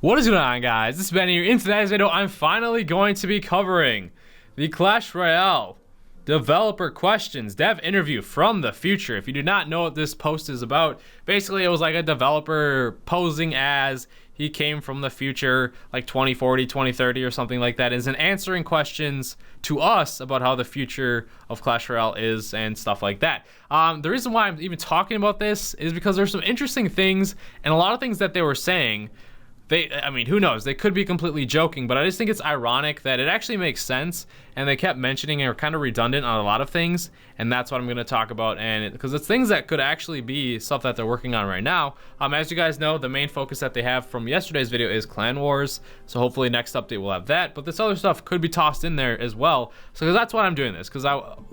What is going on, guys? This is Ben here. In today's video, I'm finally going to be covering the Clash Royale developer questions dev interview from the future. If you do not know what this post is about, basically it was like a developer posing as he came from the future, like 2040, 2030 or something like that, and answering questions to us about how the future of Clash Royale is and stuff like that. The reason why I'm even talking about this is because there's some interesting things and a lot of things that they were saying. I mean, who knows? They could be completely joking, but I just think it's ironic that it actually makes sense, and they kept mentioning and are kind of redundant on a lot of things, and that's what I'm going to talk about, and because it's things that could actually be stuff that they're working on right now. As you guys know, the main focus that they have from yesterday's video is Clan Wars, so hopefully next update will have that, but this other stuff could be tossed in there as well. So that's why I'm doing this, because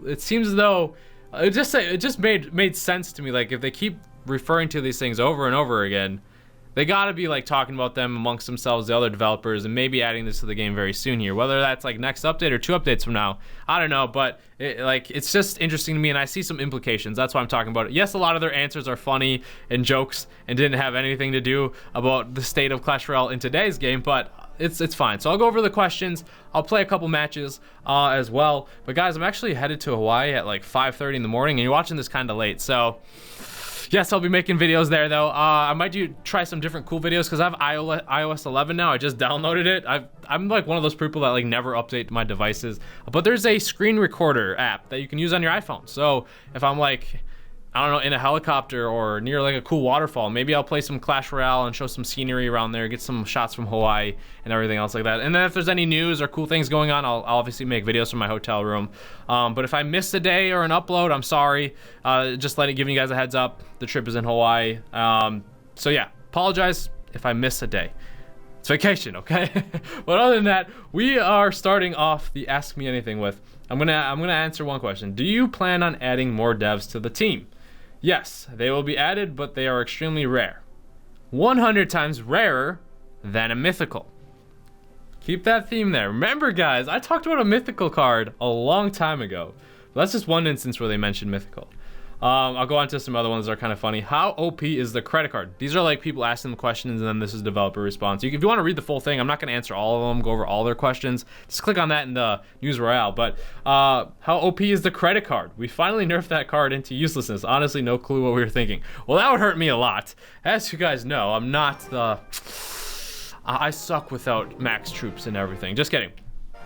it seems as though it just made sense to me. Like, if they keep referring to these things over and over again, they gotta be like talking about them amongst themselves, the other developers, and maybe adding this to the game very soon here. Whether that's like next update or 2 updates from now, I don't know, but it's just interesting to me, and I see some implications. That's why I'm talking about it. Yes, a lot of their answers are funny and jokes and didn't have anything to do about the state of Clash Royale in today's game, but it's fine. So I'll go over the questions. I'll play a couple matches as well. But guys, I'm actually headed to Hawaii at like 5:30 in the morning, and you're watching this kind of late, so yes, I'll be making videos there though. I might try some different cool videos because I have iOS 11 now. I just downloaded it. I'm like one of those people that like never update my devices. But there's a screen recorder app that you can use on your iPhone. So if I'm like, I don't know, in a helicopter or near like a cool waterfall, maybe I'll play some Clash Royale and show some scenery around there, get some shots from Hawaii and everything else like that. And then if there's any news or cool things going on, I'll obviously make videos from my hotel room. But if I miss a day or an upload, I'm sorry. Just giving you guys a heads up. The trip is in Hawaii. So yeah, apologize if I miss a day. It's vacation, okay? But other than that, we are starting off the Ask Me Anything with, I'm gonna answer one question. Do you plan on adding more devs to the team? Yes, they will be added, but they are extremely rare. 100 times rarer than a mythical. Keep that theme there. Remember, guys, I talked about a mythical card a long time ago. That's just one instance where they mentioned mythical. I'll go on to some other ones that are kind of funny. How OP is the credit card? These are like people asking the questions, and then this is developer response. If you want to read the full thing, I'm not going to answer all of them, go over all their questions. Just click on that in the News Royale. But how OP is the credit card? We finally nerfed that card into uselessness. Honestly, no clue what we were thinking. Well, that would hurt me a lot. As you guys know, I'm not the... I suck without max troops and everything. Just kidding.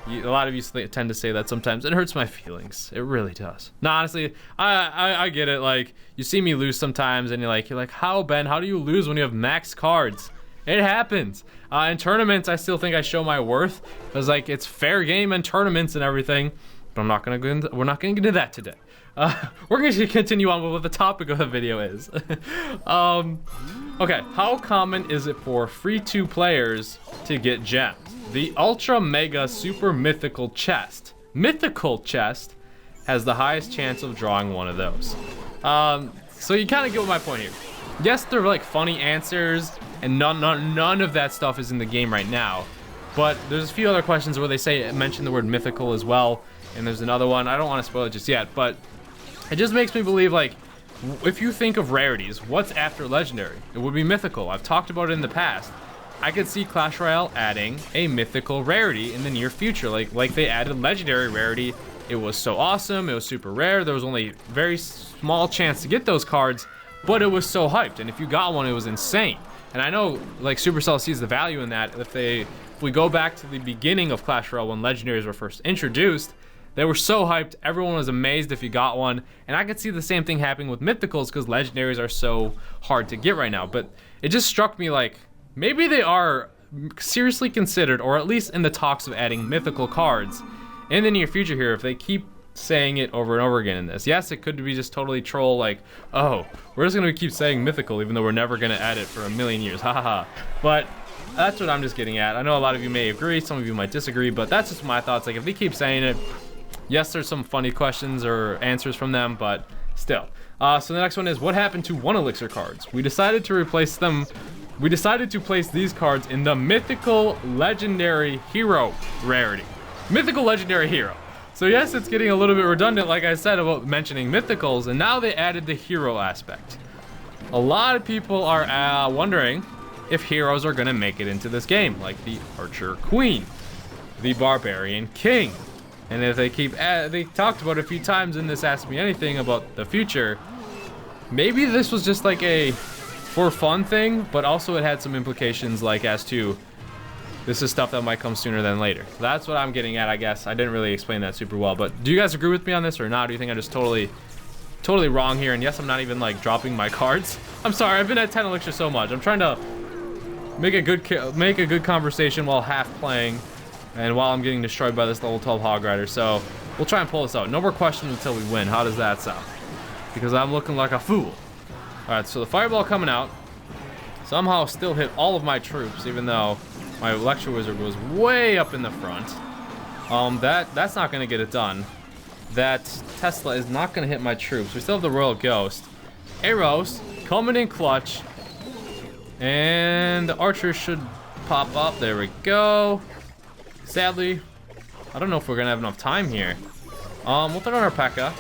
A lot of you tend to say that sometimes. It hurts my feelings. It really does. No, honestly, I get it. Like, you see me lose sometimes, and you're like, how, Ben? How do you lose when you have max cards? It happens. In tournaments, I still think I show my worth, because like it's fair game in tournaments and everything. But I'm not gonna go into, we're not gonna get into that today. We're going to continue on with what the topic of the video is. Okay, how common is it for free-to players to get gems? The Ultra Mega Super Mythical Chest. Mythical Chest has the highest chance of drawing one of those. So you kind of get my point here. Yes, they're like funny answers, and none of that stuff is in the game right now. But there's a few other questions where they mention the word mythical as well. And there's another one, I don't want to spoil it just yet, but it just makes me believe, like, if you think of rarities, what's after legendary? It would be mythical. I've talked about it in the past. I could see Clash Royale adding a mythical rarity in the near future, like they added legendary rarity. It was so awesome, it was super rare, there was only very small chance to get those cards, but it was so hyped, and if you got one, it was insane. And I know, like, Supercell sees the value in that. If we go back to the beginning of Clash Royale when legendaries were first introduced, they were so hyped, everyone was amazed if you got one, and I could see the same thing happening with mythicals because legendaries are so hard to get right now. But it just struck me like, maybe they are seriously considered, or at least in the talks of adding mythical cards in the near future here, if they keep saying it over and over again in this. Yes, it could be just totally troll, like, oh, we're just gonna keep saying mythical even though we're never gonna add it for a million years, haha. But that's what I'm just getting at. I know a lot of you may agree, some of you might disagree, but that's just my thoughts. Like, if they keep saying it, yes, there's some funny questions or answers from them, but still. So the next one is, what happened to one Elixir cards? We decided to replace them. We decided to place these cards in the Mythical Legendary Hero rarity. Mythical Legendary Hero. So yes, it's getting a little bit redundant, like I said, about mentioning mythicals, and now they added the hero aspect. A lot of people are wondering if heroes are gonna make it into this game, like the Archer Queen, the Barbarian King. And if they they talked about it a few times in this Ask Me Anything about the future, maybe this was just like a for fun thing, but also it had some implications like as to this is stuff that might come sooner than later. So that's what I'm getting at, I guess. I didn't really explain that super well, but do you guys agree with me on this or not? Do you think I'm just totally wrong here? And yes, I'm not even like dropping my cards. I'm sorry, I've been at 10 Elixir so much. I'm trying to make a good conversation while half playing and while I'm getting destroyed by this level 12 Hog Rider. So we'll try and pull this out. No more questions until we win. How does that sound? Because I'm looking like a fool. All right, so the fireball coming out somehow still hit all of my troops, even though my Electro Wizard was way up in the front. That's not gonna get it done. That Tesla is not gonna hit my troops. We still have the Royal Ghost. Arrows coming in clutch. And the archer should pop up. There we go. Sadly, I don't know if we're gonna have enough time here. We'll throw on our P.E.K.K.A.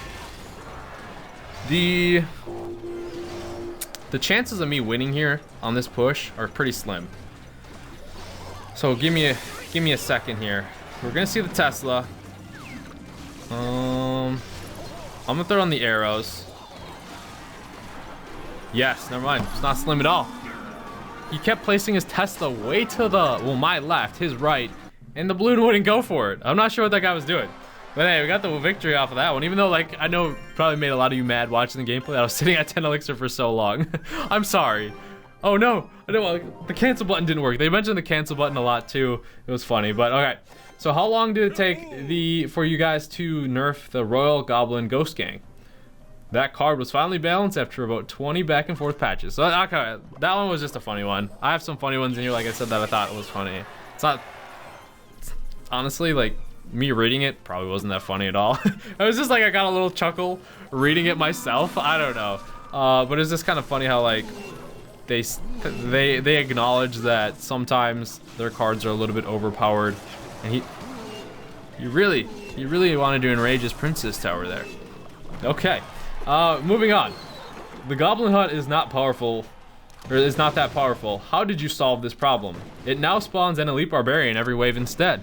The chances of me winning here on this push are pretty slim. So give me a second here. We're gonna see the Tesla. I'm gonna throw on the arrows. Yes, never mind. It's not slim at all. He kept placing his Tesla way to the, well, my left, his right, and the balloon wouldn't go for it. I'm not sure what that guy was doing. But hey, we got the victory off of that one. Even though, like, I know it probably made a lot of you mad watching the gameplay. I was sitting at 10 Elixir for so long. I'm sorry. Oh no, I don't want, the cancel button didn't work. They mentioned the cancel button a lot too. It was funny, but okay. So how long did it take for you guys to nerf the Royal Goblin Ghost Gang? That card was finally balanced after about 20 back and forth patches. So okay, that one was just a funny one. I have some funny ones in here, like I said, that I thought was funny. It's not, honestly, like, me reading it probably wasn't that funny at all. It was just like I got a little chuckle reading it myself. I don't know, but it's just kind of funny how like they acknowledge that sometimes their cards are a little bit overpowered, and you really wanted to enrage his Princess Tower there. Okay, moving on. The Goblin Hut is not powerful, or is not that powerful. How did you solve this problem? It now spawns an Elite Barbarian every wave instead.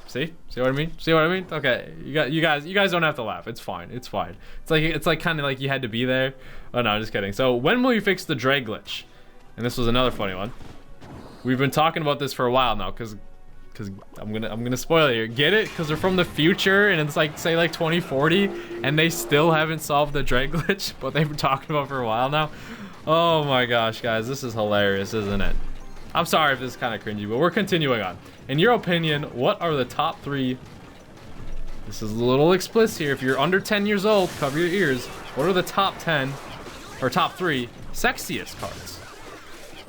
See what I mean? See what I mean? Okay, you guys don't have to laugh. It's fine. It's fine. It's like kind of like you had to be there. Oh no, just kidding. So when will you fix the drag glitch? And this was another funny one. We've been talking about this for a while now, cause I'm gonna spoil it here. Get it? Cause they're from the future, and it's like say like 2040, and they still haven't solved the drag glitch, but they've been talking about it for a while now. Oh my gosh, guys, this is hilarious, isn't it? I'm sorry if this is kind of cringy, but we're continuing on. In your opinion, what are the top 3? This is a little explicit here. If you're under 10 years old, cover your ears. What are the top 10 or top 3 sexiest cards?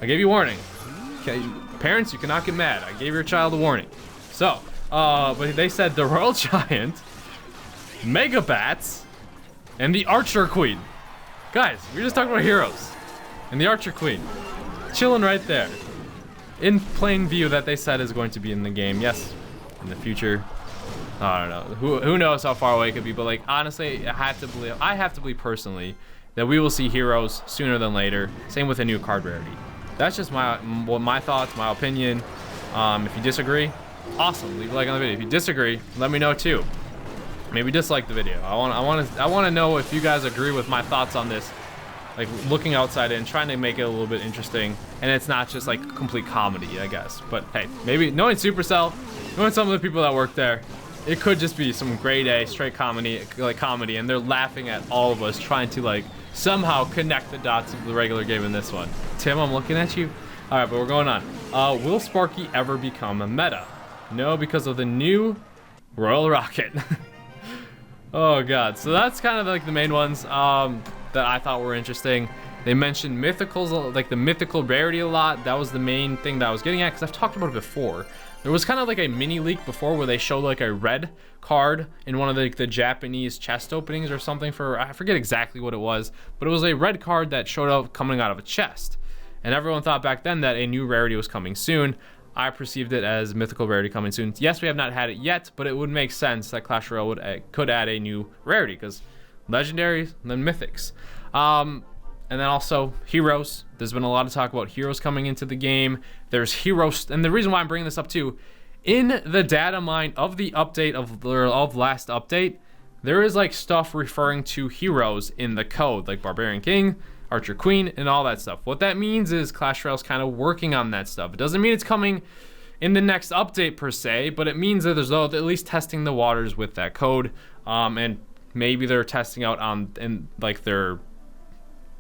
I gave you warning. Okay, parents, you cannot get mad. I gave your child a warning. So, but they said the Royal Giant, Mega Bats, and the Archer Queen. Guys, we just talked about heroes. And the Archer Queen. Chilling right there. In plain view that they said is going to be in the game. Yes, in the future. I don't know. Who knows how far away it could be, but like honestly, I have to believe personally that we will see heroes sooner than later. Same with a new card rarity. That's just my thoughts, my opinion. If you disagree, awesome. Leave a like on the video. If you disagree, let me know too. Maybe dislike the video. I want to know if you guys agree with my thoughts on this. Like looking outside in, trying to make it a little bit interesting, and it's not just like complete comedy, I guess. But hey, maybe knowing Supercell, knowing some of the people that work there, it could just be some grade A straight comedy, and they're laughing at all of us trying to like somehow connect the dots of the regular game in this one. Tim, I'm looking at you. All right, but we're going on. Will Sparky ever become a meta? No, because of the new Royal Rocket. Oh God, so that's kind of like the main ones. That I thought were interesting. They mentioned mythicals, like the mythical rarity a lot. That was the main thing that I was getting at, because I've talked about it before. There was kind of like a mini leak before where they showed like a red card in one of the Japanese chest openings or something for, I forget exactly what it was, but it was a red card that showed up coming out of a chest. And everyone thought back then that a new rarity was coming soon. I perceived it as mythical rarity coming soon. Yes, we have not had it yet, but it would make sense that Clash Royale could add a new rarity, because legendaries and then mythics. And then also heroes. There's been a lot of talk about heroes coming into the game. There's heroes, and the reason why I'm bringing this up too, in the data mine of the update of last update, there is like stuff referring to heroes in the code, like Barbarian King, Archer Queen, and all that stuff. What that means is Clash Royale's kind of working on that stuff. It doesn't mean it's coming in the next update per se, but it means that there's at least testing the waters with that code, and maybe they're testing out in like their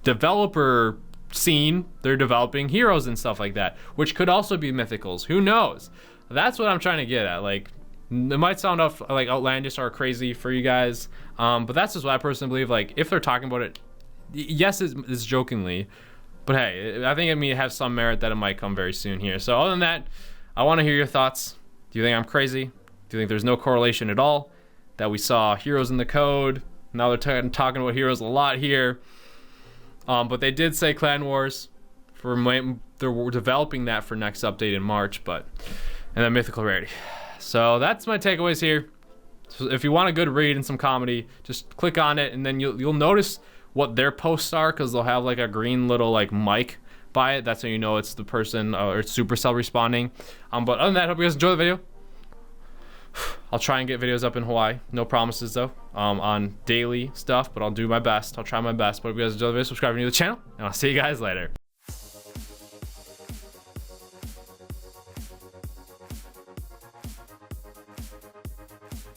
developer scene, they're developing heroes and stuff like that, which could also be mythicals. Who knows? That's what I'm trying to get at. Like, it might sound like outlandish or crazy for you guys, but that's just what I personally believe. Like, if they're talking about it, yes, it's jokingly, but hey, I think it has some merit that it might come very soon here. So other than that, I want to hear your thoughts. Do you think I'm crazy? Do you think there's no correlation at all? That we saw heroes in the code. Now they're talking about heroes a lot here. But they did say Clan Wars. They're developing that for next update in March. And then Mythical Rarity. So that's my takeaways here. So if you want a good read and some comedy, just click on it, and then you'll notice what their posts are, because they'll have like a green little like mic by it. That's how you know it's the person or it's Supercell responding. But other than that, I hope you guys enjoy the video. I'll try and get videos up in Hawaii. No promises though, on daily stuff, but I'll do my best. I'll try my best. But if you guys enjoy the video, subscribe to the channel, and I'll see you guys later.